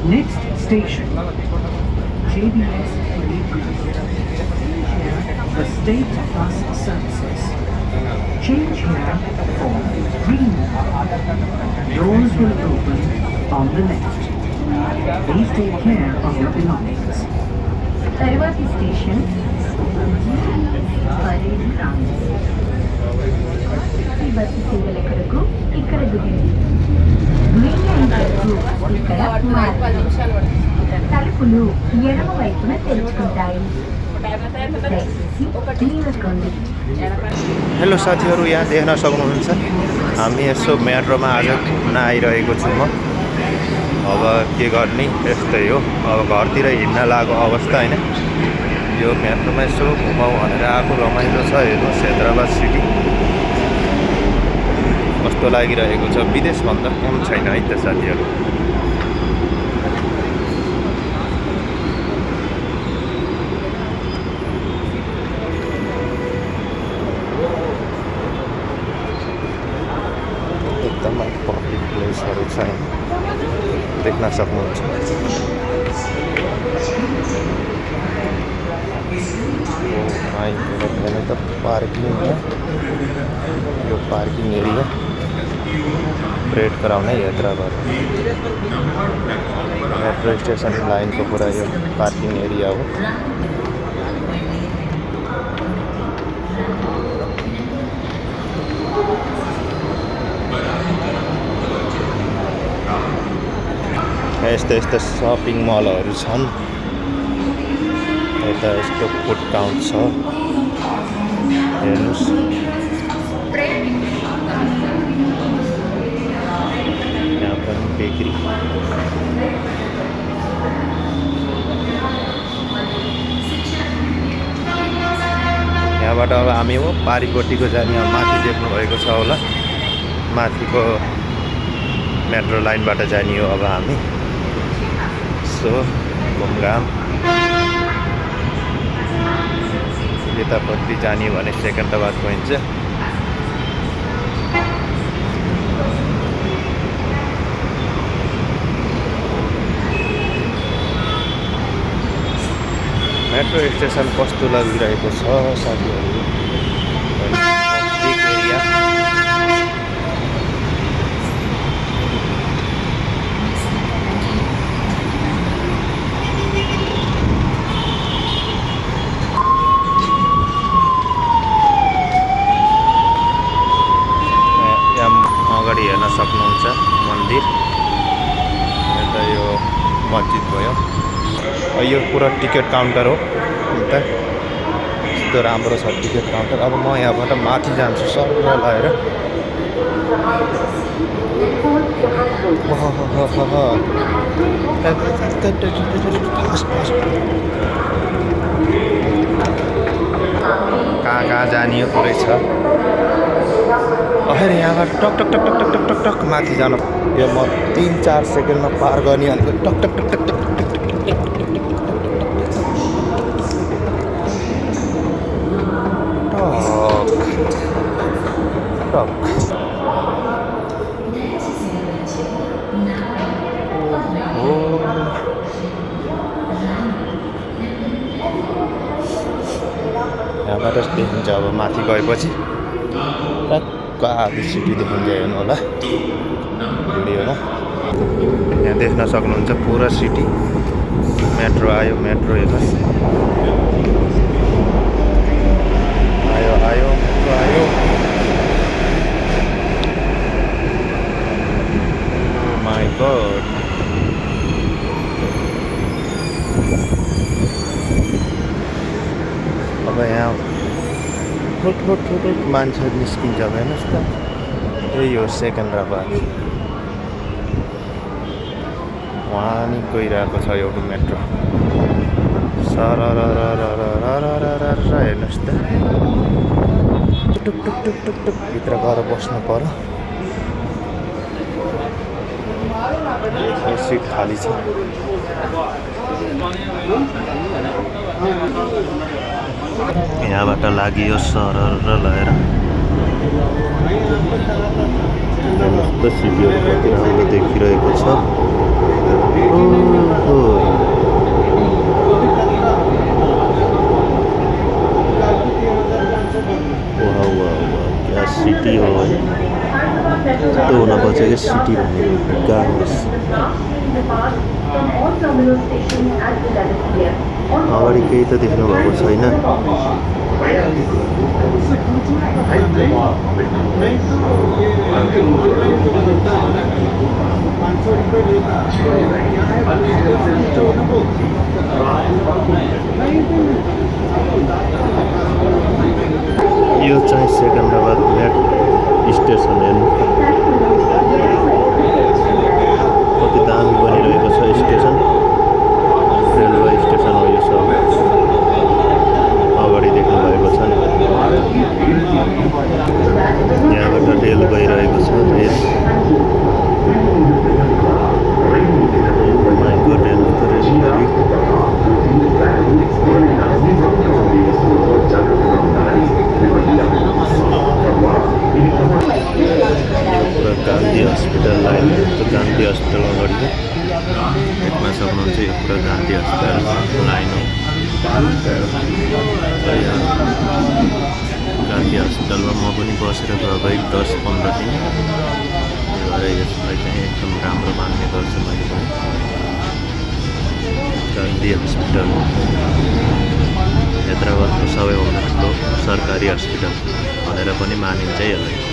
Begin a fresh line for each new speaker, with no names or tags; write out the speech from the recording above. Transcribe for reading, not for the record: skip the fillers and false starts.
Next station, JBS the State Bus Services. Change here for green. Doors will open on the left. Please take care of your belongings.
తరువాతి station parade ground. ఈ bus సేవల కొరకు ఇక్కడ దిగండి. Green line వరకు ఇక్కడ తలుపులు ఎడమ వైపున తెరుచుకుంటాయి.
हेलो साथीहरू, यहाँ देख्न सक्नुहुन्छ हामी यसो मेट्रोमा आज घुम्न आइरहेको छु म। अब के गर्ने, यस्तै हो। अब घरतिर हिँड्न लागेको अवस्था होइन। यो मेट्रोमा यसो घुमाउ भनेर आएको, रमाइलो छ। हेर्नुहोस् हैदराबाद सिटी कस्तो लागिरहेको छ। विदेशभन्दा कम छैन है त साथीहरू। एकदमै पब्लिक प्लेसहरू छ, देख्न सक्नुहुन्छ। हेर्नु त पार्किङ हो, यो पार्किङ एरिया परेड ग्राउन्ड है हैदराबाद। मेट्रो स्टेसन लाइनको पुरा यो पार्किङ एरिया हो। यस्तो यस्तो सपिङ मलहरू छन्। यता यस्तो फुड काउन्ट छ, हेर्नुहोस्। यहाँ पनि बेकरी। यहाँबाट अब हामी हो पारिपट्टिको जाने। अब माथि देख्नुभएको छ होला, माथिको मेट्रो लाइनबाट जाने हो अब हामी। सो घुमघाम यतापट्टि जाने भने सेकेन्डाबाद पइन्छ। मेट्रो स्टेसन कस्तो लागिरहेको छ साथीहरू। पब्लिक एरिया अगाडि हेर्न सक्नुहुन्छ मन्दिर। यता यो मस्जिद भयो। यो पुरा टिकट काउन्टर हो। यता यस्तो राम्रो छ टिकट काउन्टर। अब म यहाँबाट माथि जान्छु सर लगाएर। कहाँ कहाँ जाने हो पुरै छ। अखेर यहाँबाट टक टक टक टक टक टक टक टक माथि जानु। यो म 3-4 सेकेन्डमा पार गर्ने भनेको टक टक टक टक टक टक टक। यहाँबाट देखिन्छ अब माथि गएपछि टक्क आधी सिटी देखिन्छ। हेर्नु होला भिडियोमा, यहाँ देख्न सक्नुहुन्छ पुरा सिटी। मेट्रो आयो, मेट्रो हेर्नुहोस्। आयो आयो मेट्रो आयो। माय गॉड, अब यहाँ ठुल्ठुलो मान्छे निस्किन्छ। हेर्नुहोस् त, यही हो सेकेन्डाबाद। वहाँ नि गइरहेको छ एउटा मेट्रो। हेर्नुहोस् त, टुक टुक टुक टुक टुक भित्र गएर बस्नु पर्यो। सिट खाली छ। यहाँबाट लागियो सरर लगाएर। हेर्नुहोस् त सिटीहरू कति राम्रो देखिरहेको छ। सिटी हो है त्यो हुन बचेको सिटी भनेको गाउँ अगाडि केही त देख्नु भएको छैन यो चाहिँ सेकेन्ड्राबाद मेट्रो स्टेसन हेर्नु कति दामी बनिरहेको छ स्टेसन रेलवे स्टेसन हो यो सब अगाडि देख्नु भएको छ नि यहाँबाट रेल गइरहेको छ rail Gandhi hospital line Gandhi hospital अगाडि देख्न सक्नुहुन्छ यो पुरा गान्धी हस्पिटल लाइन हो गान्धी हस्पिटलमा म पनि बसेर गएको 10-15 दिन भएर यसलाई चाहिँ एकदम राम्रो मान्ने गर्छु मैले पनि गान्धी हस्पिटल हैदराबादको सबैभन्दा ठुलो सरकारी हस्पिटल भनेर पनि मानिन्छ यसलाई